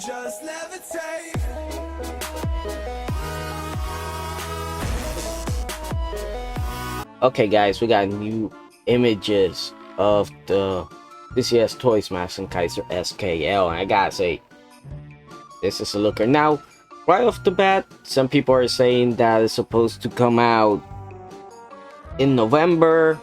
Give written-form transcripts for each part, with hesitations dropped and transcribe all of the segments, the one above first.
just levitate. Okay guys, we got new images of the CCSTOYS Mazinkaiser SKL, and I gotta say, this is a looker. Now, right off the bat, some people are saying that it's supposed to come out in November,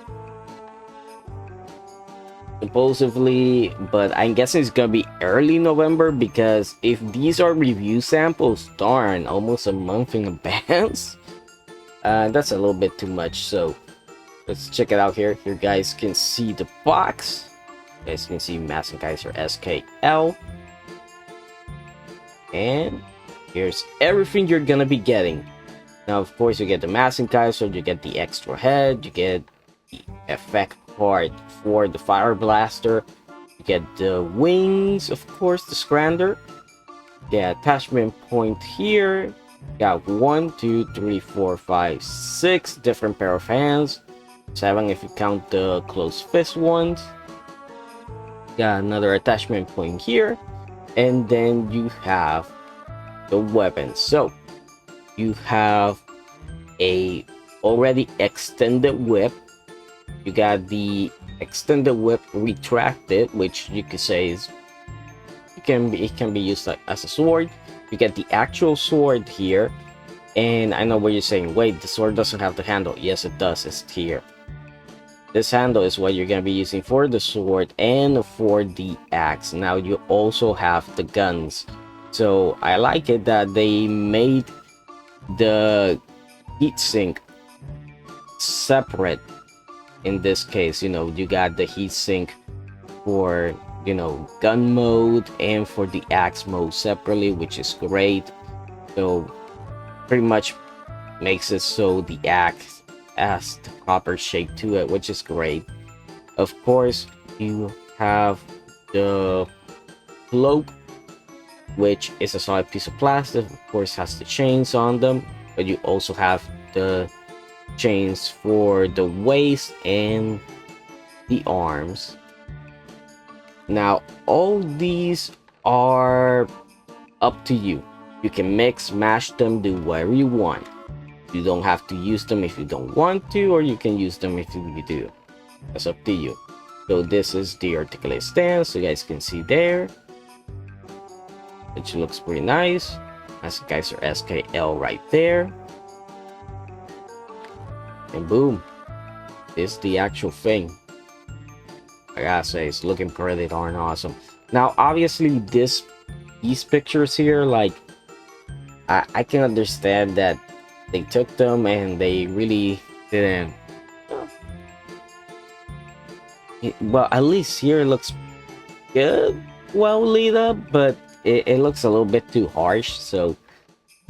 supposedly, but I'm guessing it's gonna be early November, because if these are review samples, darn, almost a month in advance, that's a little bit too much. So let's check it out here. Here guys can see the box. You guys can see Mazinkaiser SKL, and here's everything you're gonna be getting. Now of course you get the Mazinkaiser, you get the extra head, you get the effect part for the fire blaster, you get the wings, of course, the scrander, the attachment point here. You got 1, 2, 3, 4, 5, 6 different pair of hands, 7 if you count the closed fist ones. Got another attachment point here, and then you have the weapons. So you have a already extended whip. You got the extended whip retracted, which you could say is it can be used like as a sword. You get the actual sword here, and I know what you're saying. Wait, the sword doesn't have the handle. Yes, it does. It's here. This handle is what you're gonna be using for the sword and for the axe. Now you also have the guns. So I like it that they made the heatsink separate. In this case, you know, you got the heatsink for, you know, gun mode and for the axe mode separately, which is great. So pretty much makes it so the axe has the proper shape to it, which is great. Of course, you have the cloak, which is a solid piece of plastic. Of course, has the chains on them, but you also have the chains for the waist and the arms. Now all these are up to you. You can mix, mash them, do whatever you want. You don't have to use them if you don't want to, or you can use them if you do. That's up to you. So this is the articulated stance, so you guys can see there, which looks pretty nice. Mazinkaiser SKL right there, and boom, this is the actual thing. I gotta say, it's looking pretty darn awesome. Now obviously these pictures here, like I can understand that they took them and they really didn't, well, at least here it looks good, well lit up, but it looks a little bit too harsh, so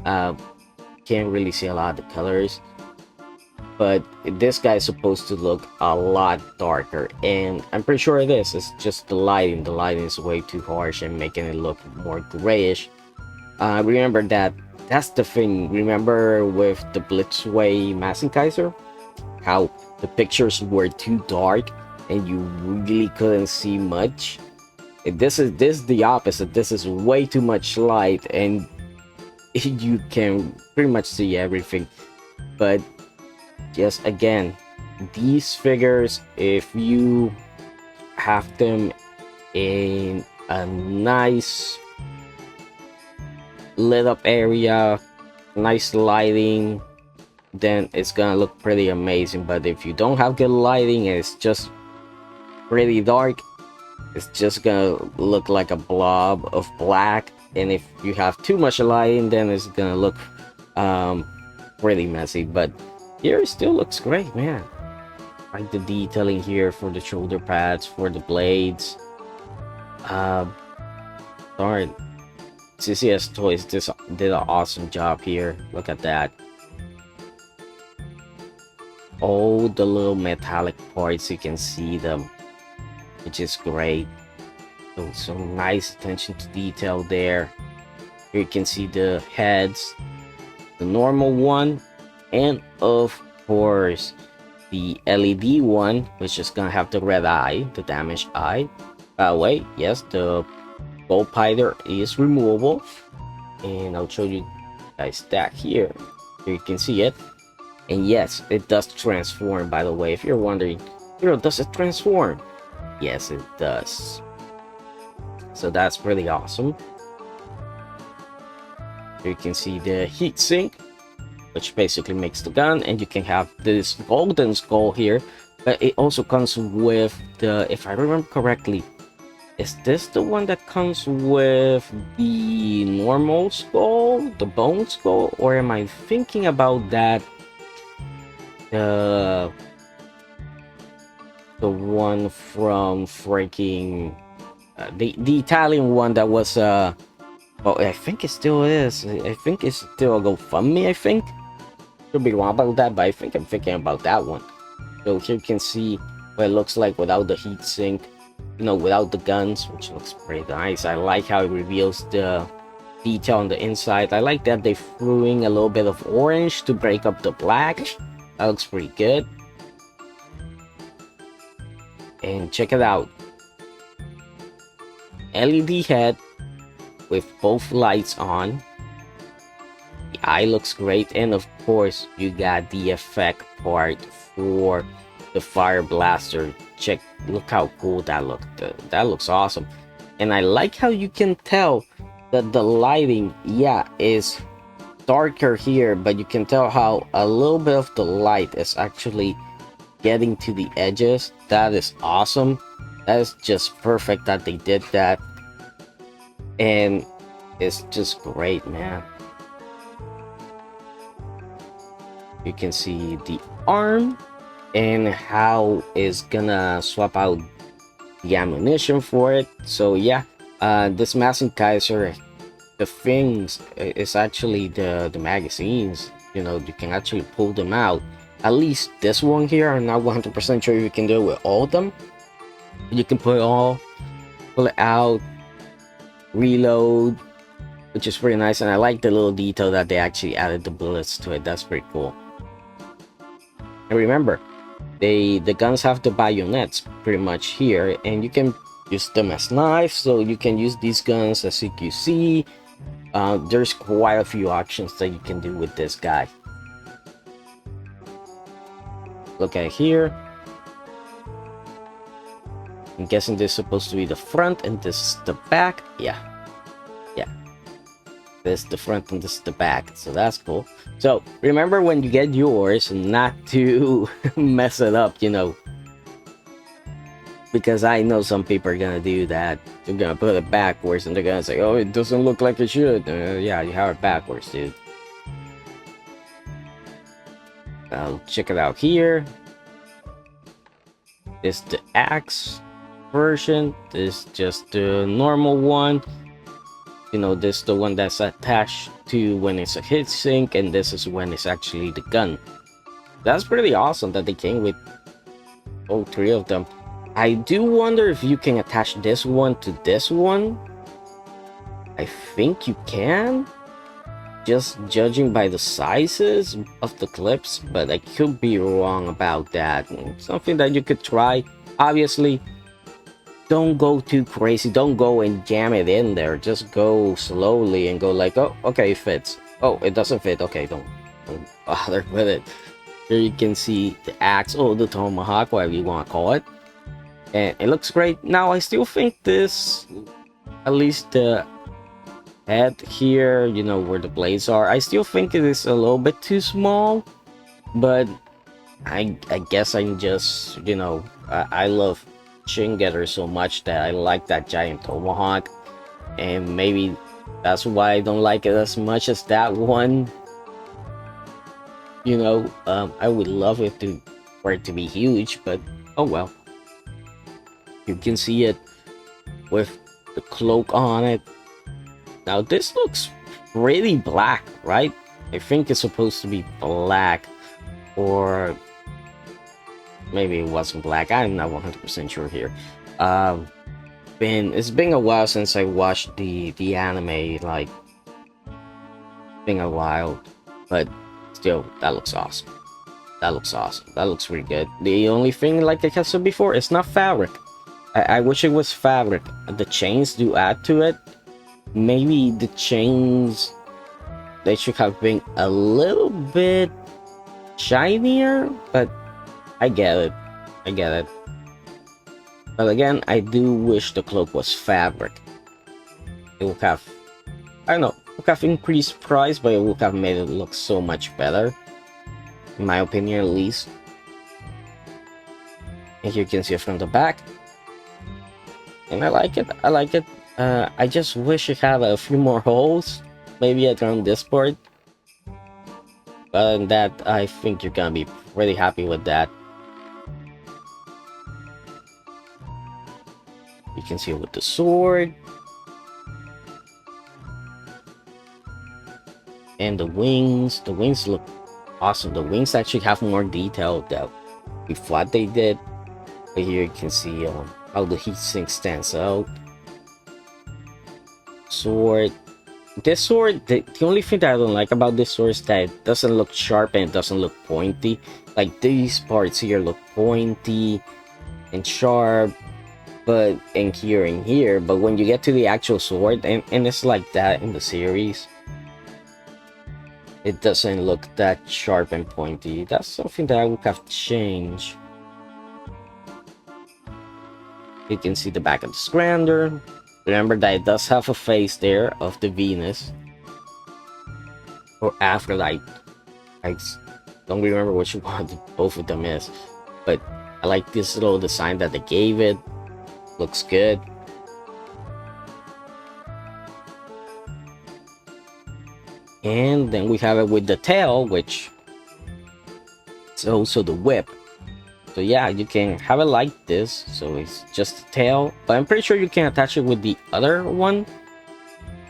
can't really see a lot of the colors. But this guy is supposed to look a lot darker, and I'm pretty sure it is. It's just the lighting. The lighting is way too harsh and making it look more grayish. Remember that's the thing. Remember with the Blitzway Mazinkaiser, how the pictures were too dark and you really couldn't see much. This is the opposite. This is way too much light and you can pretty much see everything. But just again, these figures, if you have them in a nice lit up area, nice lighting, then it's gonna look pretty amazing. But if you don't have good lighting and it's just pretty dark, it's just gonna look like a blob of black. And if you have too much lighting, then it's gonna look pretty messy. But here it still looks great, man. Like the detailing here for the shoulder pads, for the blades. Darn, CCSTOYS did an awesome job here. Look at that. All the little metallic parts, you can see them, which is great. So some nice attention to detail there. Here you can see the heads, the normal one, and of course the LED one, which is gonna have the red eye, the damaged eye. By the way, yes, the skull pider is removable, and I'll show you guys that here. Here you can see it, and yes, it does transform. By the way, if you're wondering, does it transform? Yes, it does. So that's really awesome. You can see the heatsink, which basically makes the gun, and you can have this golden skull here, but it also comes with the, if I remember correctly, is this the one that comes with the normal skull, the bone skull, or am I thinking about that, the one from freaking the Italian one that was well, I think it still is. I think it's still a GoFundMe, I think. Could be wrong about that, but I think I'm thinking about that one. So here you can see what it looks like without the heatsink, without the guns, which looks pretty nice. I like how it reveals the detail on the inside. I like that they threw in a little bit of orange to break up the black. That looks pretty good. And check it out. LED head with both lights on. The eye looks great, and of course you got the effect part for the fire blaster. Look how cool that looked. That looks awesome. And I like how you can tell that the lighting, is darker here, but you can tell how a little bit of the light is actually getting to the edges. That is awesome. That is just perfect that they did that, and it's just great, man. You can see the arm and how it's gonna swap out the ammunition for it. So yeah, this Mazinkaiser, the things is actually the magazines. You can actually pull them out. At least this one here, I'm not 100% sure if you can do it with all of them. You can pull it out, reload, which is pretty nice. And I like the little detail that they actually added the bullets to it. That's pretty cool. And remember, the guns have the bayonets pretty much here, and you can use them as knives. So you can use these guns as CQC. There's quite a few options that you can do with this guy. Look at here. I'm guessing this is supposed to be the front and this is the back. Yeah. This is the front and this is the back. So that's cool. So remember when you get yours not to mess it up, because I know some people are gonna do that. They're gonna put it backwards and they're gonna say, oh, it doesn't look like it should. Yeah, you have it backwards, dude. I'll check it out here. This is the axe version. This is just the normal one. This is the one that's attached to when it's a heatsink, and this is when it's actually the gun. That's pretty awesome that they came with all three of them. I do wonder if you can attach this one to this one. I think you can, just judging by the sizes of the clips, but I could be wrong about that. Something that you could try. Obviously, don't go too crazy. Don't go and jam it in there. Just go slowly and go like, oh, okay, it fits. Oh, it doesn't fit. Okay, don't bother with it. Here you can see the axe, or the tomahawk, whatever you want to call it. And it looks great. Now, I still think this, at least the head here, where the blades are, I still think it is a little bit too small. But I guess I'm just, I love Shin Getter so much that I like that giant tomahawk. And maybe that's why I don't like it as much as that one. I would love it for it to be huge, but oh well. You can see it with the cloak on it. Now this looks pretty black, right? I think it's supposed to be black, or maybe it wasn't black. I'm not 100% sure here. It's been a while since I watched the anime. Like, been a while, but still, that looks awesome. That looks awesome. That looks really good. The only thing, like I said before, it's not fabric. I wish it was fabric. The chains do add to it. Maybe the chains, they should have been a little bit shinier, but I get it. I get it. But again, I do wish the cloak was fabric. It would have, I don't know, it would have increased price, but it would have made it look so much better. In my opinion, at least. And here you can see it from the back. And I like it. I like it. I just wish it had a few more holes. Maybe around this part. Other than that, I think you're gonna be really happy with that. You can see it with the sword. And the wings. The wings look awesome. The wings actually have more detail that we thought they did. But here you can see how the heatsink stands out. Sword. This sword, the only thing that I don't like about this sword is that it doesn't look sharp and it doesn't look pointy. Like these parts here look pointy and sharp, but in here, but when you get to the actual sword, and it's like that in the series, it doesn't look that sharp and pointy. That's something that I would have changed. You can see the back of the Scrander. Remember that it does have a face there of the Venus. Or Aphrodite. I don't remember which one both of them is. But I like this little design that they gave it. Looks good. And then we have it with the tail, which is also the whip. So yeah, you can have it like this. So it's just a tail, but I'm pretty sure you can attach it with the other one.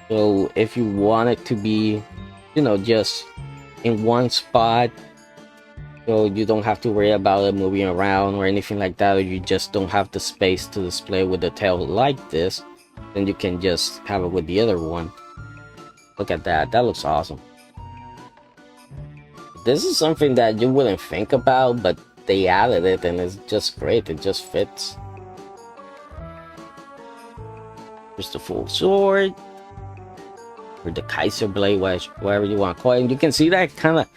So if you want it to be, you know, just in one spot, so you don't have to worry about it moving around or anything like that, or you just don't have the space to display with the tail like this, then you can just have it with the other one. Look at that. That looks awesome. This is something that you wouldn't think about, but they added it and it's just great. It just fits. Here's the full sword. Or the Kaiser blade, whatever you want to call it. And you can see that kind of,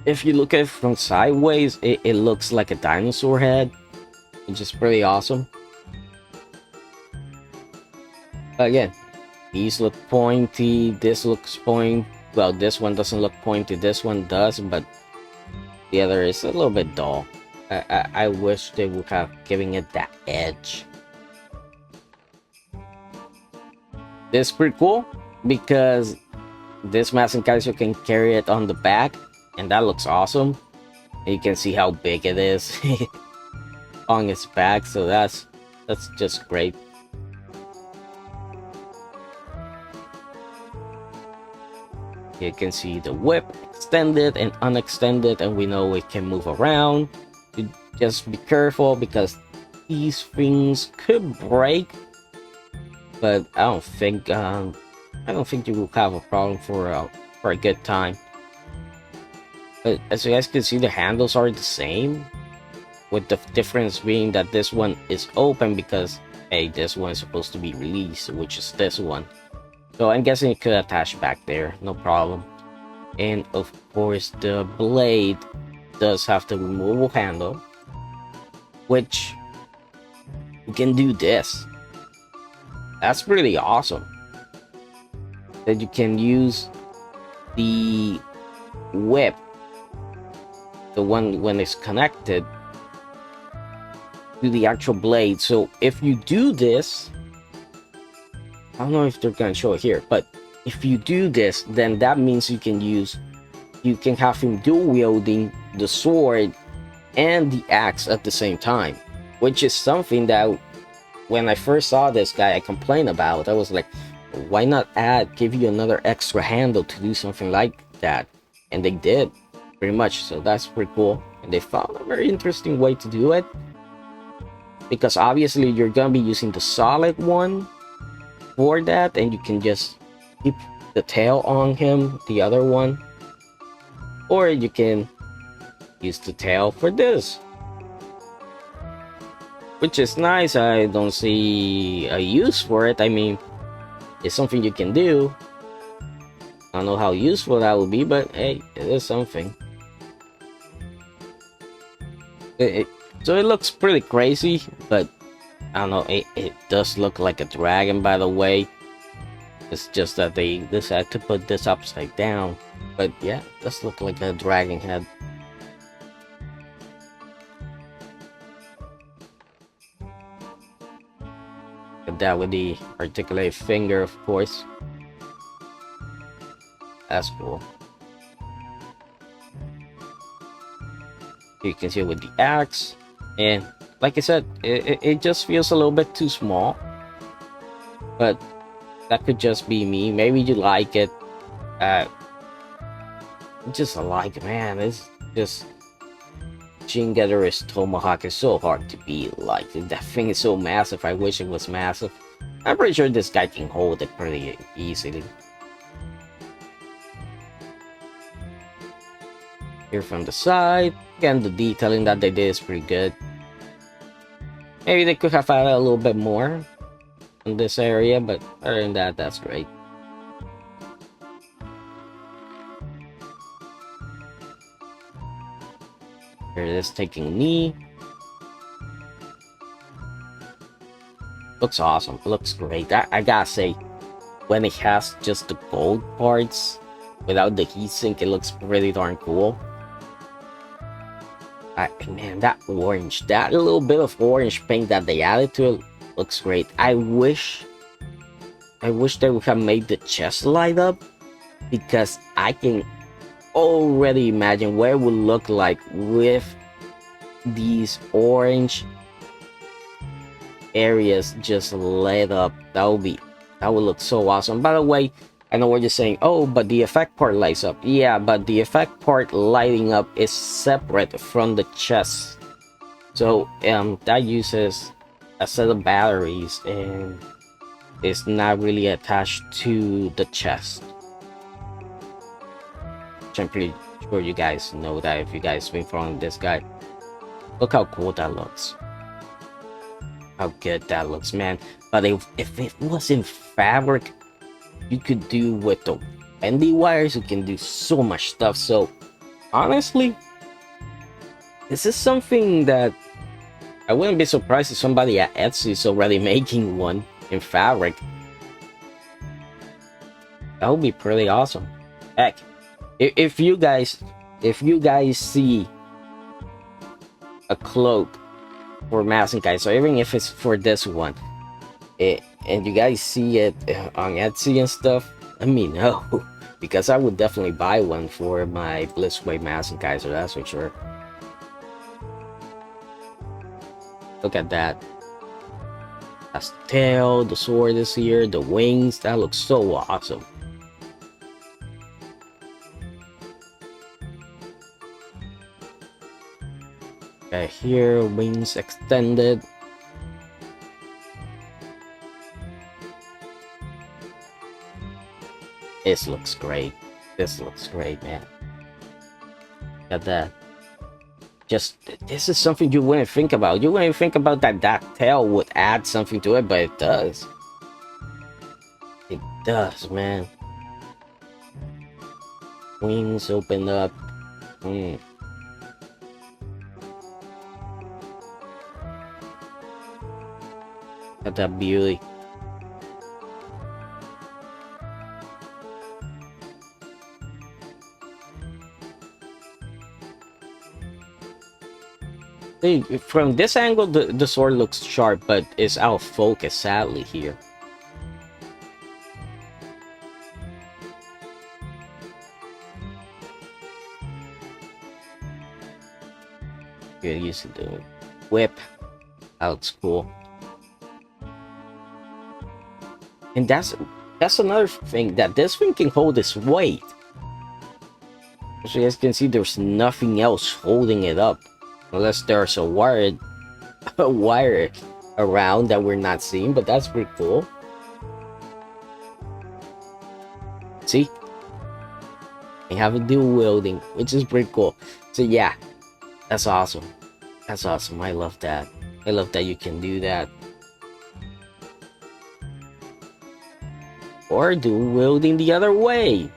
if you look at it from sideways, it looks like a dinosaur head, which is pretty awesome. Again, these look pointy, this looks pointy. Well, this one doesn't look pointy, this one does, but the other is a little bit dull. I wish they would have given it that edge. This is pretty cool because this Mazinkaiser can carry it on the back, and that looks awesome. And you can see how big it is on its back, so that's just great. You can see the whip extended and unextended, and we know it can move around. You just be careful because these things could break, but I don't think you will have a problem for a good time. But as you guys can see, the handles are the same, with the difference being that this one is open because hey, this one is supposed to be released, which is this one. So I'm guessing it could attach back there, no problem. And of course the blade does have the removable handle, which you can do this. That's pretty awesome. That you can use the whip, the one when it's connected, to the actual blade. So if you do this, I don't know if they're gonna show it here, but if you do this, then that means you can have him dual wielding the sword and the axe at the same time, which is something that when I first saw this guy, I complained about. I was like, why not give you another extra handle to do something like that? And they did, pretty much. So that's pretty cool. And they found a very interesting way to do it, because obviously you're gonna be using the solid one for that, and you can just keep the tail on him, the other one, or you can use the tail for this. which is nice. I don't see a use for it. I mean, it's something you can do. I don't know how useful that would be, but hey, it is something. So it looks pretty crazy, but I don't know, it does look like a dragon, by the way. It's just that they decided to put this upside down. But yeah, it does look like a dragon head. But that with the articulated finger, of course. That's cool. You can see it with the axe. And like I said, it just feels a little bit too small. But that could just be me. Maybe you like it. Just like, man, it's just Shingetsu's Tomahawk is so hard to beat. Like, that thing is so massive. I wish it was massive. I'm pretty sure this guy can hold it pretty easily. Here from the side, again, the detailing that they did is pretty good. Maybe they could have added a little bit more in this area, but other than that, that's great. Here it is taking a knee. Looks awesome. Looks great. I gotta say, when it has just the gold parts without the heatsink, it looks pretty darn cool. Man, that orange, that little bit of orange paint that they added to it looks great. I wish they would have made the chest light up, because I can already imagine what it would look like with these orange areas just lit up. That would look so awesome. By the way, I know what you're saying. Oh, but the effect part lights up. Yeah, but the effect part lighting up is separate from the chest. So that uses a set of batteries and it's not really attached to the chest. Which I'm pretty sure you guys know that if you guys been following this guy. Look how cool that looks. How good that looks, man. But if it was in fabric, you could do with the bendy wires, you can do so much stuff. So honestly, this is something that I wouldn't be surprised if somebody at Etsy is already making one in fabric. That would be pretty awesome. Heck, if you guys see a cloak for Mazinkaiser, even if it's for this one, and you guys see it on Etsy and stuff, let me know, because I would definitely buy one for my Blitzway Mazinkaiser, that's for sure. Look at that. That's the tail, the sword is here, the wings, that looks so awesome. Okay, here, wings extended. This looks great. This looks great, man. Look at that. Just, this is something you wouldn't think about. You wouldn't think about that tail would add something to it, but it does. It does, man. Wings open up. Look at that beauty. See, from this angle, the sword looks sharp, but it's out of focus, sadly, here. Good use of the whip. That looks cool. And that's another thing, that this thing can hold its weight. As you guys can see, there's nothing else holding it up. Unless there's a wire around that we're not seeing, but that's pretty cool. See? They have a dual wielding, which is pretty cool. So yeah, that's awesome. That's awesome. I love that. I love that you can do that. Or do wielding the other way.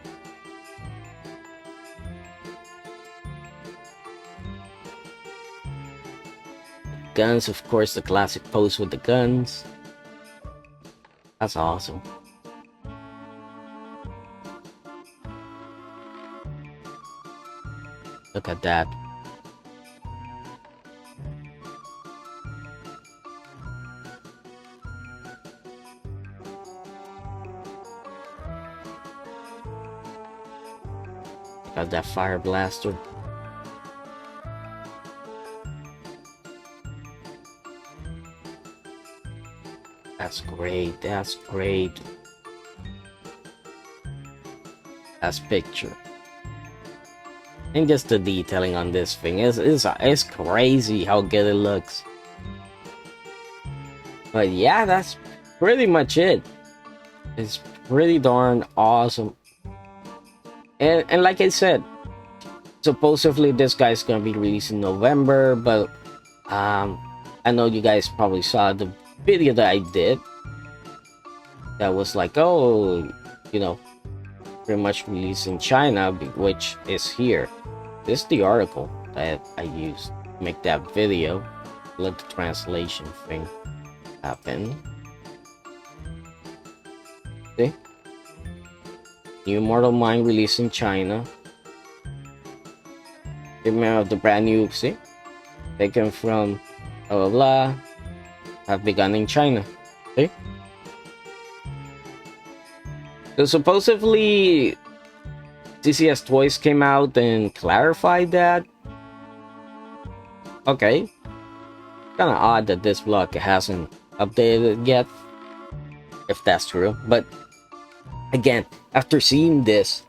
Guns, of course, the classic pose with the guns. That's awesome. Look at that. Got that fire blaster. That's great. That's great. That's picture. And just the detailing on this thing is crazy how good it looks. But yeah, that's pretty much it. It's pretty darn awesome. And like I said, supposedly this guy's gonna be released in November, but I know you guys probably saw the video that I did that was like, oh, you know, pretty much released in China, which is here. This is the article that I used to make that video. Let the translation thing happen. See? New Mortal Mind released in China. Shipment of the brand new, see? Taken from blah blah blah. Have begun in China. See? So supposedly CCSTOYS came out and clarified that. Okay. Kinda odd that this blog hasn't updated yet, if that's true. But again, after seeing this,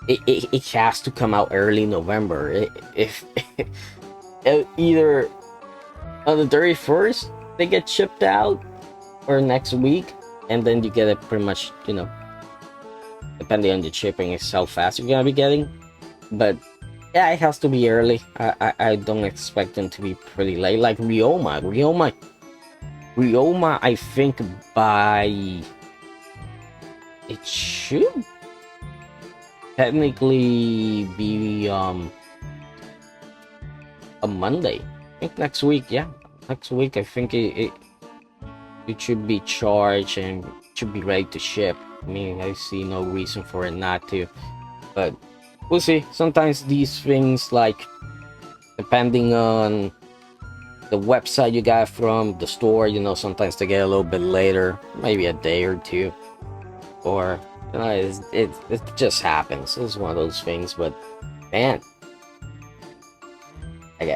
it has to come out early November. If either on the 31st they get shipped out, or next week, and then you get it pretty much, you know, depending on the shipping is how fast you're gonna be getting. But yeah, it has to be early. I don't expect them to be pretty late. Like Ryoma, I think by it should technically be a Monday. I think next week, yeah, next week. I think it should be charged and should be ready to ship. I mean, I see no reason for it not to, but we'll see. Sometimes these things, like, depending on the website you got from, the store, you know, sometimes they get a little bit later, maybe a day or two, or you know, it just happens. It's one of those things. But man,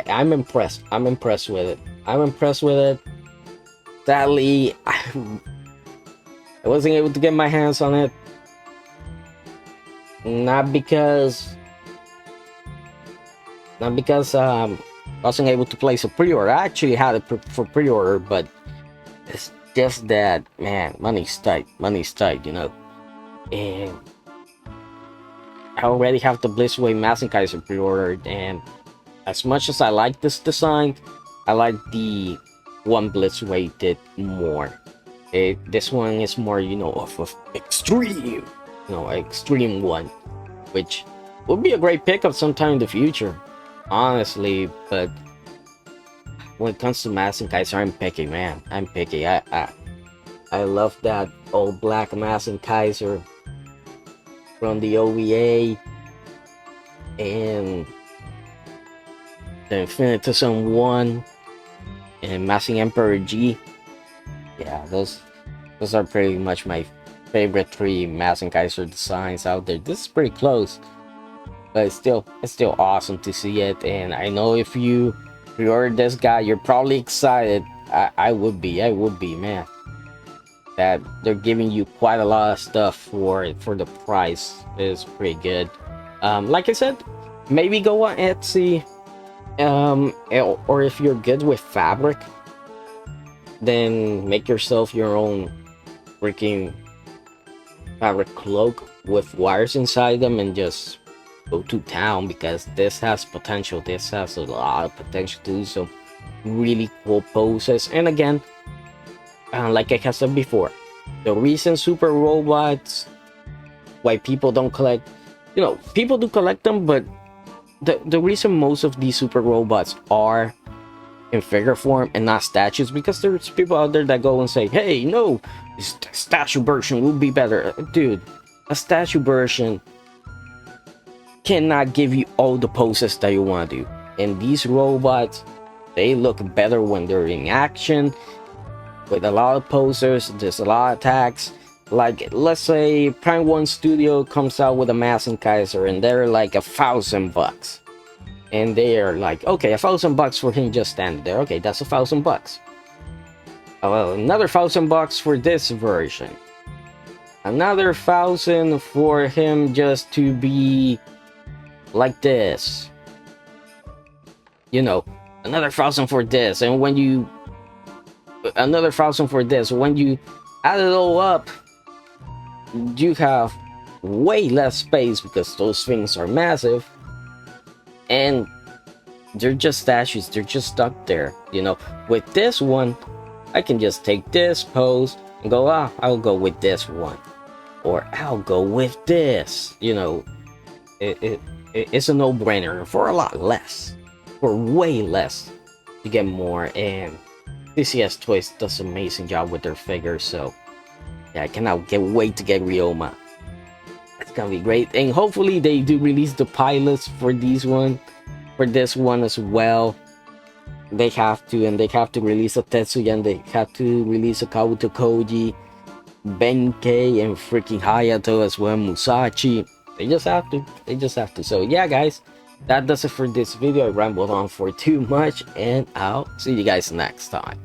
I'm impressed. I'm impressed with it. Sadly, I wasn't able to get my hands on it. Not because I wasn't able to place a pre-order. I actually had it for pre-order, but it's just that, man, money's tight, you know. And I already have the Blitzway Mazinkaiser pre-ordered, and as much as I like this design, I like the one Blitzway did more. This one is more, you know, of extreme, you know, extreme one, which would be a great pickup sometime in the future, honestly. But when it comes to Mazinkaiser, I'm picky, man. I'm picky. I love that old black Mazinkaiser from the OVA and the Infinitism 1 and Mazing Emperor G. Yeah, those are pretty much my favorite three Mazinkaiser designs out there. This is pretty close, but it's still awesome to see it. And I know if you pre-ordered this guy, you're probably excited. I would be, man. That they're giving you quite a lot of stuff for the price is pretty good. Like I said, maybe go on Etsy, or if you're good with fabric, then make yourself your own freaking fabric cloak with wires inside them and just go to town, because this has potential. This has a lot of potential to do so. really cool poses. And again, like I have said before, the reason super robots, why people don't collect, people do collect them, but the reason most of these super robots are in figure form and not statues, because there's people out there that go and say, hey, no, this statue version will be better. Dude, a statue version cannot give you all the poses that you want to do. And these robots, they look better when they're in action, with a lot of poses. There's a lot of attacks. Like, let's say Prime 1 Studio comes out with a Mazinkaiser and they're like $1,000, and they're like, okay, $1,000 for him just standing there. Okay, that's $1,000. Well, another $1,000 for this version, another 1,000 for him just to be like this, another 1,000 for this, and when you another 1,000 for this, when you add it all up, you have way less space because those things are massive, and they're just statues. They're just stuck there. With this one, I can just take this pose and go, I'll go with this one, or I'll go with this. It's a no-brainer for a lot less, for way less. You get more, and CCSTOYS does an amazing job with their figures. So yeah, I cannot wait to get Ryoma. It's gonna be great, and hopefully they do release the pilots for this one as well. They have to, and they have to release a Tetsuya, and they have to release a Kabuto Koji, Benkei, and freaking Hayato as well, Musashi. They just have to. So yeah, guys, that does it for this video. I rambled on for too much, and I'll see you guys next time.